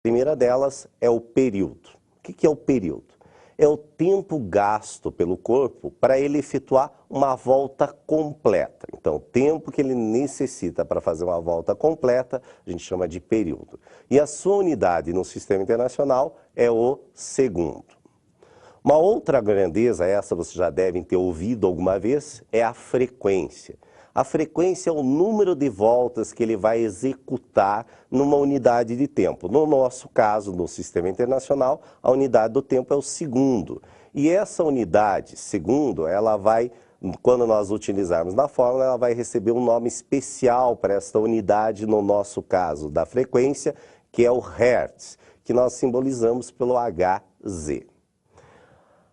A primeira delas é o período. O que é o período? É o tempo gasto pelo corpo para ele efetuar uma volta completa. Então, o tempo que ele necessita para fazer uma volta completa, a gente chama de período. E a sua unidade no Sistema Internacional é o segundo. Uma outra grandeza, essa vocês já devem ter ouvido alguma vez, é a frequência. A frequência é o número de voltas que ele vai executar numa unidade de tempo. No nosso caso, no Sistema Internacional, a unidade do tempo é o segundo. E essa unidade, segundo, ela vai, quando nós utilizarmos na fórmula, ela vai receber um nome especial para esta unidade, no nosso caso, da frequência, que é o Hertz, que nós simbolizamos pelo Hz.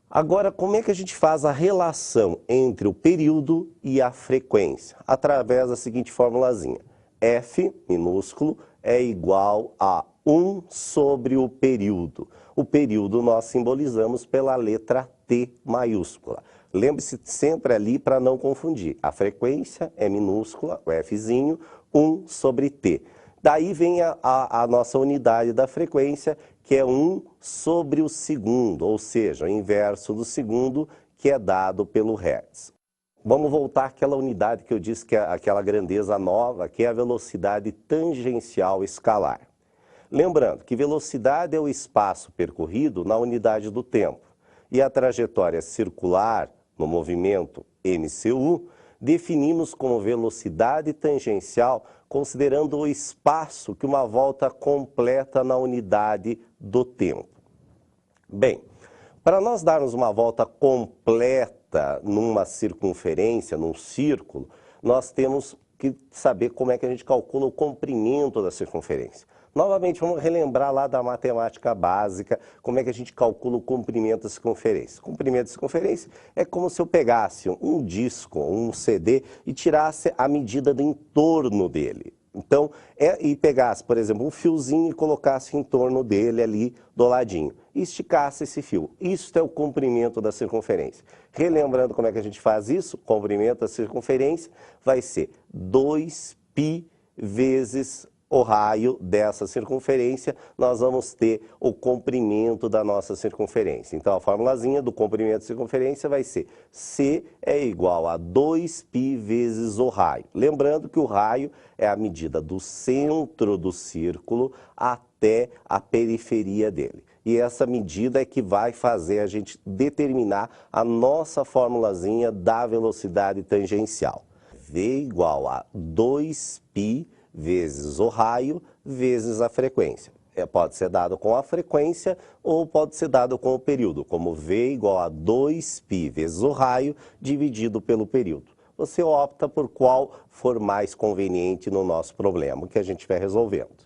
Agora, como é que a gente faz a relação entre o período e a frequência? Através da seguinte formulazinha. F, minúsculo, é igual a 1 sobre o período. O período nós simbolizamos pela letra T maiúscula. Lembre-se sempre ali para não confundir. A frequência é minúscula, o Fzinho, 1 sobre T. Daí vem a nossa unidade da frequência, que é 1 sobre o segundo, ou seja, o inverso do segundo, que é dado pelo Hertz. Vamos voltar àquela unidade que eu disse que é aquela grandeza nova, que é a velocidade tangencial escalar. Lembrando que velocidade é o espaço percorrido na unidade do tempo, e a trajetória circular no movimento MCU, definimos como velocidade tangencial considerando o espaço que uma volta completa na unidade do tempo. Bem, para nós darmos uma volta completa numa circunferência, num círculo, nós temos que saber como é que a gente calcula o comprimento da circunferência. Novamente, vamos relembrar lá da matemática básica, como é que a gente calcula o comprimento da circunferência. O comprimento da circunferência é como se eu pegasse um disco, um CD, e tirasse a medida do entorno dele. Então, e pegasse, por exemplo, um fiozinho e colocasse em torno dele ali do ladinho. E esticasse esse fio. Isso é o comprimento da circunferência. Relembrando como é que a gente faz isso, o comprimento da circunferência vai ser 2π vezes o raio dessa circunferência, nós vamos ter o comprimento da nossa circunferência. Então, a formulazinha do comprimento da circunferência vai ser C é igual a 2π vezes o raio. Lembrando que o raio é a medida do centro do círculo até a periferia dele. E essa medida é que vai fazer a gente determinar a nossa formulazinha da velocidade tangencial. V igual a 2π vezes o raio, vezes a frequência. Pode ser dado com a frequência ou pode ser dado com o período, como V igual a 2π vezes o raio dividido pelo período. Você opta por qual for mais conveniente no nosso problema, que a gente vai resolvendo.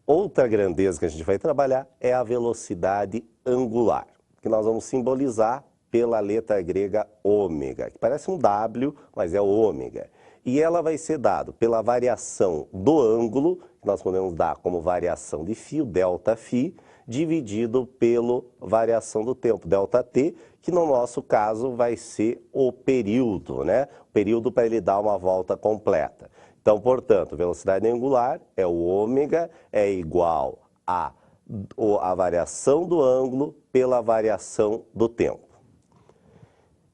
Outra grandeza que a gente vai trabalhar é a velocidade angular, que nós vamos simbolizar pela letra grega ômega, que parece um W, mas é ômega. E ela vai ser dada pela variação do ângulo, que nós podemos dar como variação de φ, ΔΦ, dividido pela variação do tempo, ΔT, que no nosso caso vai ser o período, né? O período para ele dar uma volta completa. Então, portanto, velocidade angular é o ômega, é igual a variação do ângulo pela variação do tempo.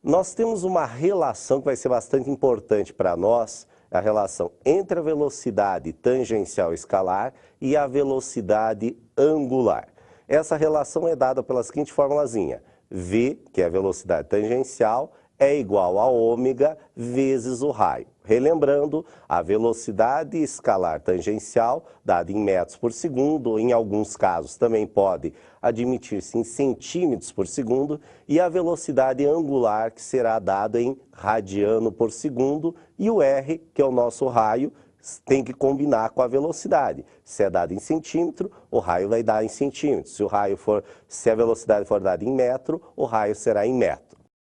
Nós temos uma relação que vai ser bastante importante para nós, a relação entre a velocidade tangencial escalar e a velocidade angular. Essa relação é dada pela seguinte formulazinha. V, que é a velocidade tangencial, é igual a ômega vezes o raio. Relembrando, a velocidade escalar tangencial, dada em metros por segundo, ou em alguns casos também pode admitir-se em centímetros por segundo, e a velocidade angular, que será dada em radiano por segundo, e o R, que é o nosso raio, tem que combinar com a velocidade. Se é dado em centímetro, o raio vai dar em centímetros. Se a velocidade for dada em metro, o raio será em metro.